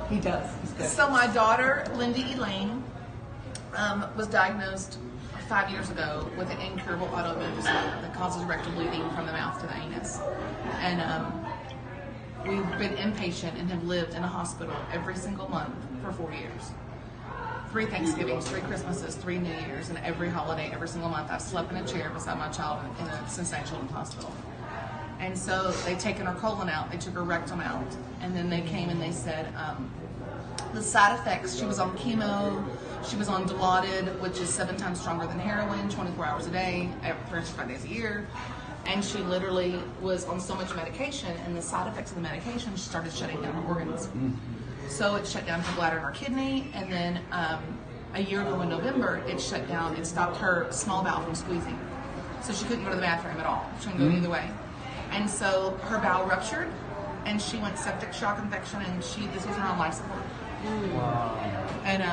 He does. So my daughter, Lindy Elaine, was diagnosed 5 years ago with an incurable autoimmune disorder that causes rectal bleeding from the mouth to the anus. And we've been inpatient and have lived in a hospital every single month for 4 years. 3 Thanksgivings, 3 Christmases, 3 New Years, and every holiday, every single month, I've slept in a chair beside my child in a Cincinnati Children's Hospital. And so they'd taken her colon out, they took her rectum out, and then they came and they said the side effects, she was on chemo, she was on Dilaudid, which is 7 times stronger than heroin, 24 hours a day, 365 days a year. And she literally was on so much medication, and the side effects of the medication, she started shutting down her organs. So it shut down her bladder and her kidney, and then a year ago in November, it shut down, it stopped her small bowel from squeezing. So she couldn't go to the bathroom at all. She couldn't go either way. And so her bowel ruptured, and she went septic shock infection, and this was her on life support. Wow. And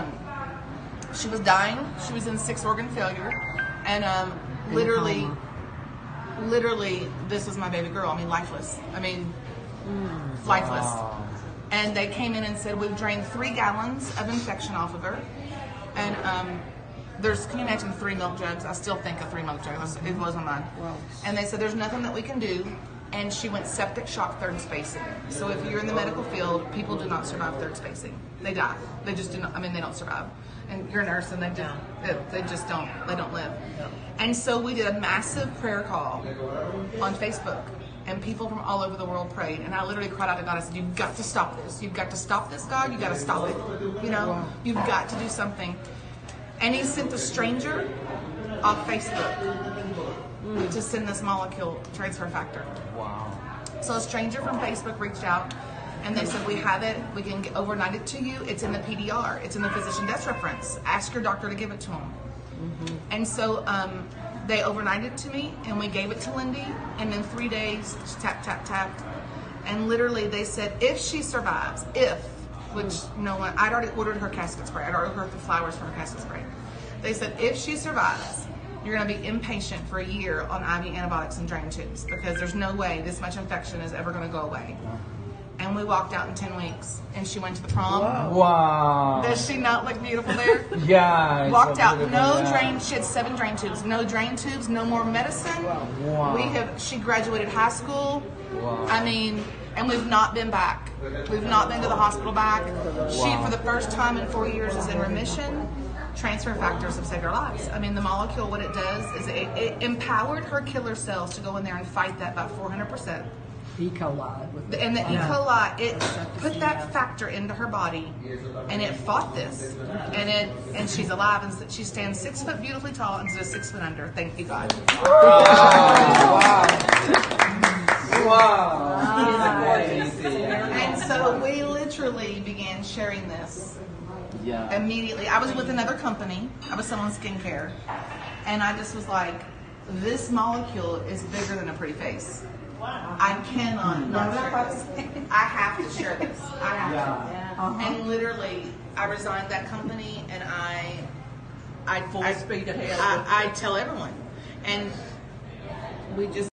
she was dying. She was in 6 organ failure, and literally, this was my baby girl. I mean, lifeless. I mean, lifeless. Wow. And they came in and said, we've drained 3 gallons of infection off of her. And can you imagine 3 milk jugs? I still think of 3 milk jugs. It blows my mind. Wow. And they said, there's nothing that we can do. And she went septic shock 3rd spacing. So if you're in the medical field, people do not survive 3rd spacing. They die. They just do not, they don't survive. And you're a nurse and they just don't live. And so we did a massive prayer call on Facebook. And people from all over the world prayed. And I literally cried out to God. I said, you've got to stop this. You've got to stop this, God. You've got to stop it. You know, you've got to do something. And he sent a stranger off Facebook to send this molecule transfer factor. Wow. So a stranger from Facebook reached out and they said, we have it. We can overnight it to you. It's in the PDR. It's in the physician desk reference. Ask your doctor to give it to him. And so they overnighted it to me, and we gave it to Lindy, and in 3 days, she tapped, and literally they said, if she survives, which no one, I'd already ordered her casket spray, I'd already ordered the flowers for her casket spray. They said, if she survives, you're gonna be inpatient for a year on IV antibiotics and drain tubes, because there's no way this much infection is ever gonna go away. And we walked out in 10 weeks, and she went to the prom. Wow. Does she not look beautiful there? Yeah. Walked out, drain. She had 7 drain tubes. No drain tubes, no more medicine. Wow. She graduated high school. Wow. And we've not been back. We've not been to the hospital back. She, for the first time in 4 years, is in remission. Transfer factors have saved her lives. The molecule, what it does is it empowered her killer cells to go in there and fight that by 400%. E. coli. And the E. coli, it put that factor into her body, and it fought this, and she's alive, and she stands 6 foot beautifully tall instead of 6 foot under. Thank you, God. Wow. And so we literally began sharing this immediately. I was with another company. I was selling skincare, and I just was like, this molecule is bigger than a pretty face. I cannot not share this. I have to share this. I have to. And literally, I resigned that company, and I full speed ahead. I tell everyone, and we just.